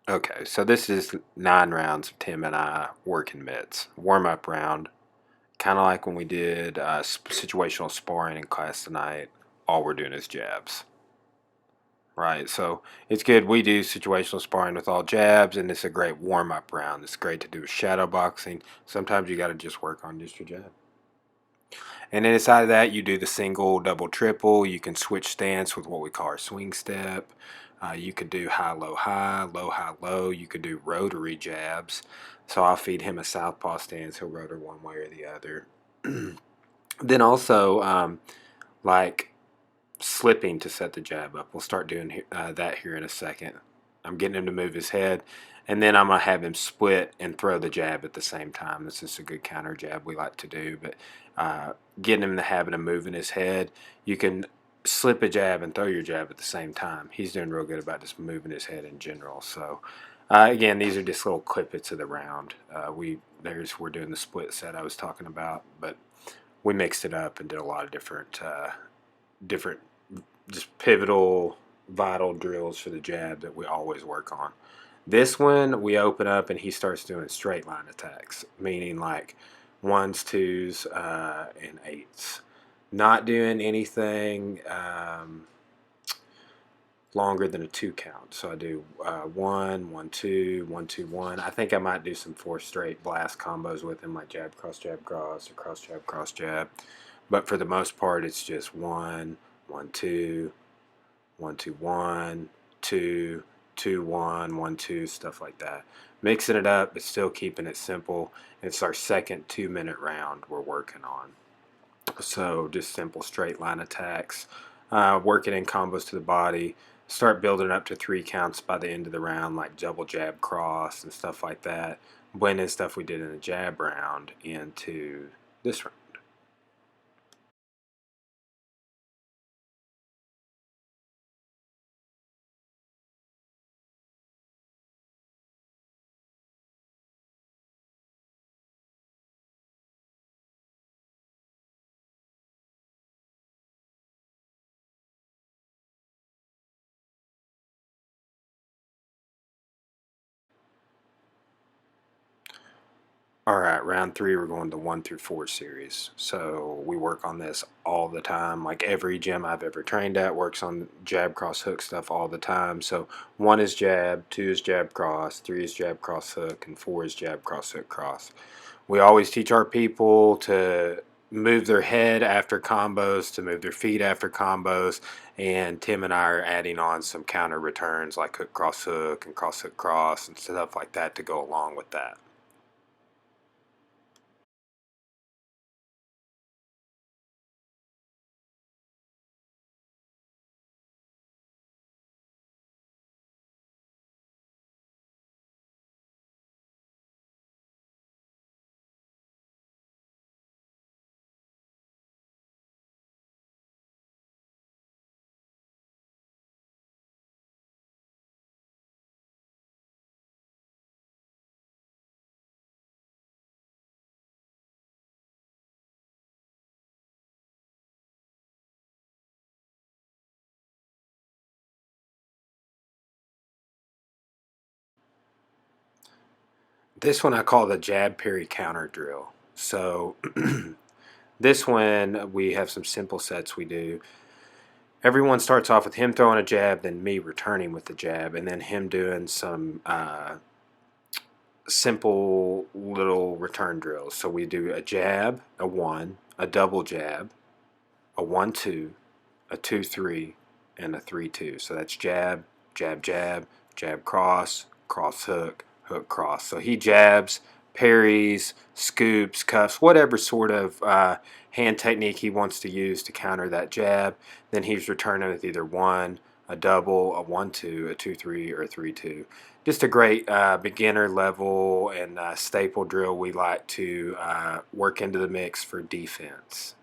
Okay, so this is 9 rounds of Tim and I working mitts. Warm up round, kind of like when we did situational sparring in class tonight. All we're doing is jabs, right? So it's good. We do situational sparring with all jabs, and it's a great warm up round. It's great to do with shadow boxing. Sometimes you got to just work on just your jab. And then inside of that, you do the single, double, triple. You can switch stance with what we call our swing step. You could do high, low, high, low, high, low. You could do rotary jabs. So I'll feed him a southpaw stance. He'll rotor one way or the other. Then also, like slipping to set the jab up. We'll start doing that here in a second. I'm getting him to move his head, and then I'm going to have him split and throw the jab at the same time. This is a good counter jab we like to do, but getting him in the habit of moving his head, you can slip a jab and throw your jab at the same time. He's doing real good about just moving his head in general. So again, these are just little clippets of the round. We're doing the split set I was talking about, but we mixed it up and did a lot of different just pivotal, vital drills for the jab that we always work on. This one, we open up and he starts doing straight line attacks, meaning like ones, twos, and eights. Not doing anything longer than a 2 count. So I do 1, 1, 2, 1, 2, 1. I think I might do some 4 straight blast combos with him, like jab, cross, or cross, jab, cross, jab. But for the most part, it's just 1, 1, 2, 1, 2, 1, 2, 2, 1, 1, 2, stuff like that. Mixing it up, but still keeping it simple. It's our second 2-minute round we're working on. So just simple straight line attacks, working in combos to the body. Start building up to 3 counts by the end of the round, like double jab cross and stuff like that. Blending stuff we did in the jab round into this round. All right, round 3, we're going to 1 through 4 series. So we work on this all the time. Like every gym I've ever trained at works on jab, cross, hook stuff all the time. So 1 is jab, 2 is jab, cross, 3 is jab, cross, hook, and 4 is jab, cross, hook, cross. We always teach our people to move their head after combos, to move their feet after combos, and Tim and I are adding on some counter returns like hook, and cross, hook, cross, and stuff like that to go along with that. This one I call the jab parry counter drill. So this one we have some simple sets we do. Everyone starts off with him throwing a jab, then me returning with the jab, and then him doing some simple little return drills. So we do a jab, a 1, a double jab, a 1, 2, a 2, 3, and a 3, 2. So that's jab, jab, jab, jab, cross, cross, hook, hook, cross. So he jabs, parries, scoops, cuffs, whatever sort of hand technique he wants to use to counter that jab. Then he's returning with either 1, a double, a 1, 2, a 2, 3, or a 3, 2. Just a great beginner level and staple drill we like to work into the mix for defense.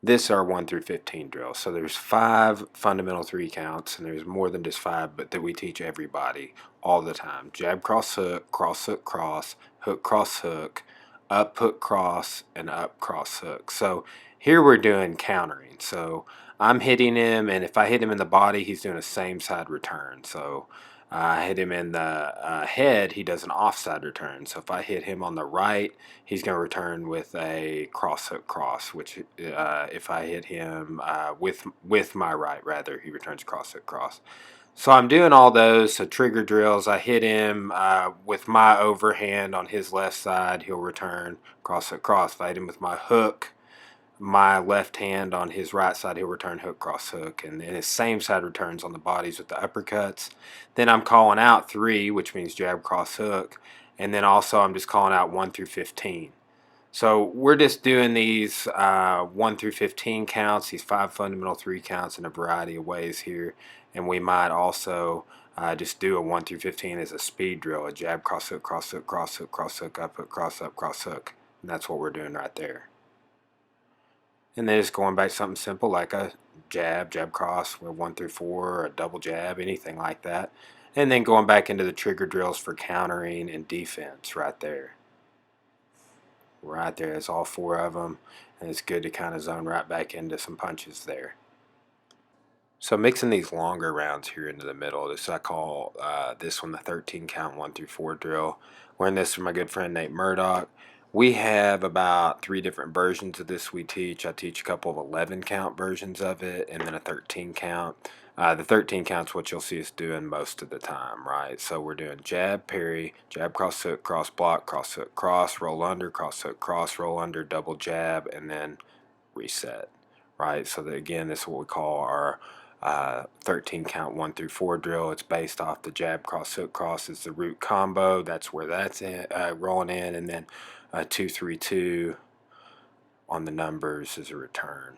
This is our 1 through 15 drill. So there's 5 fundamental 3 counts, and there's more than just 5, but that we teach everybody all the time. Jab, cross, hook, cross, hook, cross, hook, up, hook, cross, and up, cross, hook. So here we're doing countering. So I'm hitting him, and if I hit him in the body, he's doing a same side return. So I hit him in the head, he does an offside return. So if I hit him on the right, he's going to return with a cross hook cross, which if I hit him with my right, rather, he returns cross hook cross. So I'm doing all those. So trigger drills, I hit him with my overhand on his left side, he'll return cross hook cross. If I hit him with my hook, my left hand on his right side, he'll return hook, cross, hook, and then his same side returns on the bodies with the uppercuts. Then I'm calling out 3, which means jab, cross, hook, and then also I'm just calling out 1 through 15. So we're just doing these 1 through 15 counts, these 5 fundamental 3 counts in a variety of ways here, and we might also just do a 1 through 15 as a speed drill, a jab, cross, hook, cross, hook, cross, hook, cross, hook, up, cross, hook, and that's what we're doing right there. And then just going back to something simple like a jab, jab cross, 1 through 4, or a double jab, anything like that. And then going back into the trigger drills for countering and defense right there. Right there, that's all 4 of them. And it's good to kind of zone right back into some punches there. So mixing these longer rounds here into the middle, this I call this one the 13 count 1 through 4 drill. We're in this with my good friend Nate Murdoch. We have about 3 different versions of this we teach. I teach a couple of 11 count versions of it, and then a 13 count. The 13 count's what you'll see us doing most of the time, right? So we're doing jab, parry, jab, cross, hook, cross, block, cross, hook, cross, roll under, cross, hook, cross, roll under, double jab, and then reset, right? So that, again, this is what we call our 13 count 1 through 4 drill. It's based off the jab, cross, hook, cross is the root combo. That's where that's in, rolling in, and then 2 3 2 on the numbers is a return.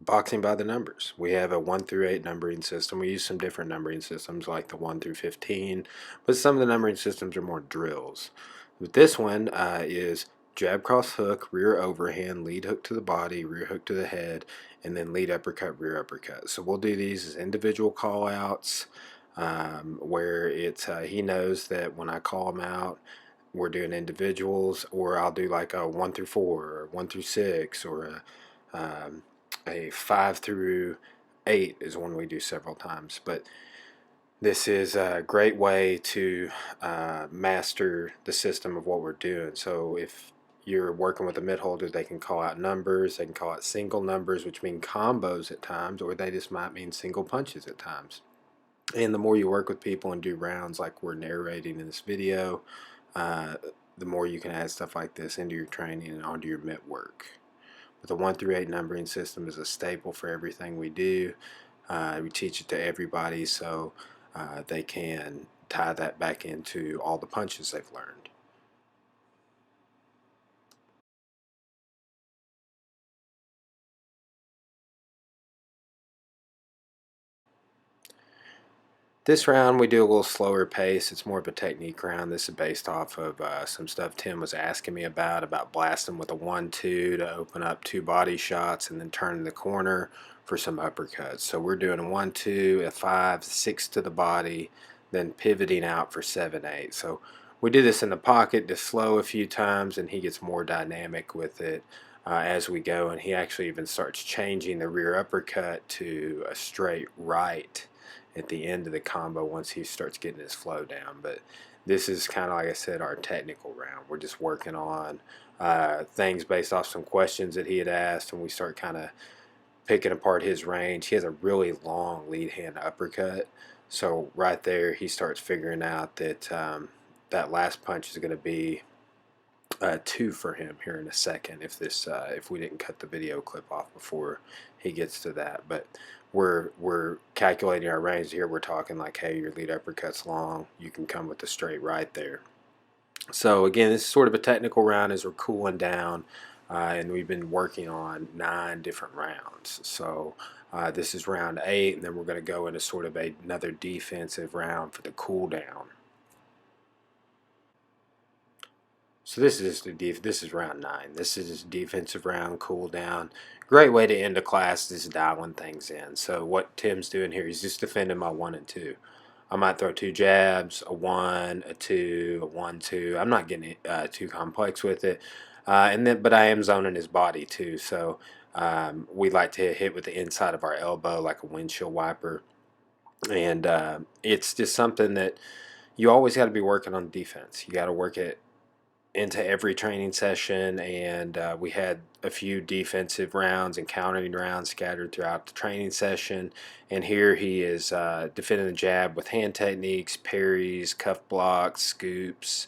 Boxing by the numbers. We have a 1 through 8 numbering system. We use some different numbering systems like the 1 through 15, but some of the numbering systems are more drills. But this one is jab, cross, hook, rear overhand, lead hook to the body, rear hook to the head, and then lead uppercut, rear uppercut. So we'll do these as individual call outs where it's he knows that when I call him out, we're doing individuals, or I'll do like a 1 through 4 or 1 through 6, or a 5 through 8 is one we do several times. But this is a great way to master the system of what we're doing. So if you're working with a mid holder, they can call out numbers, they can call out single numbers, which mean combos at times, or they just might mean single punches at times. And the more you work with people and do rounds like we're narrating in this video, uh, the more you can add stuff like this into your training and onto your mitt work. But the 1 through 8 numbering system is a staple for everything we do. We teach it to everybody so they can tie that back into all the punches they've learned. This round we do a little slower pace. It's more of a technique round. This is based off of some stuff Tim was asking me about blasting with a 1-2 to open up 2 body shots and then turning the corner for some uppercuts. So we're doing a 1-2, a 5, 6 to the body, then pivoting out for 7-8. So we do this in the pocket to slow a few times, and he gets more dynamic with it as we go, and he actually even starts changing the rear uppercut to a straight right at the end of the combo once he starts getting his flow down. But this is kind of, like I said, our technical round. We're just working on things based off some questions that he had asked, and we start kind of picking apart his range. He has a really long lead hand uppercut. So right there, he starts figuring out that that last punch is going to be 2 for him here in a second if we didn't cut the video clip off before he gets to that. But we're calculating our range here. We're talking like, hey, your lead uppercut's long. You can come with the straight right there. So again, this is sort of a technical round as we're cooling down, and we've been working on 9 different rounds. So this is round 8, and then we're going to go into sort of another defensive round for the cool down. So this is this is round 9. This is defensive round, cool down. Great way to end a class is dialing things in. So what Tim's doing here, he's just defending my 1 and 2. I might throw 2 jabs, a 1, a 2, a 1, 2. I'm not getting too complex with it. But I am zoning his body too. So we like to hit with the inside of our elbow like a windshield wiper. And it's just something that you always got to be working on defense. You got to work it into every training session, and we had a few defensive rounds and countering rounds scattered throughout the training session. And here he is defending the jab with hand techniques, parries, cuff blocks, scoops.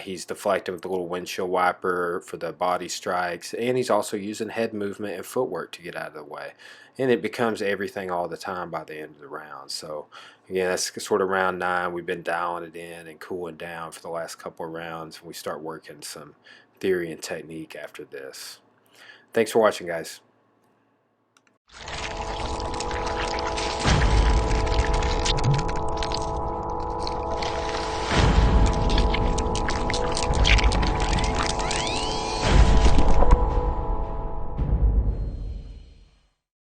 He's deflecting with the little windshield wiper for the body strikes, and he's also using head movement and footwork to get out of the way. And it becomes everything all the time by the end of the round. So again, that's sort of round 9. We've been dialing it in and cooling down for the last couple of rounds. We start working some theory and technique after this. Thanks for watching, guys.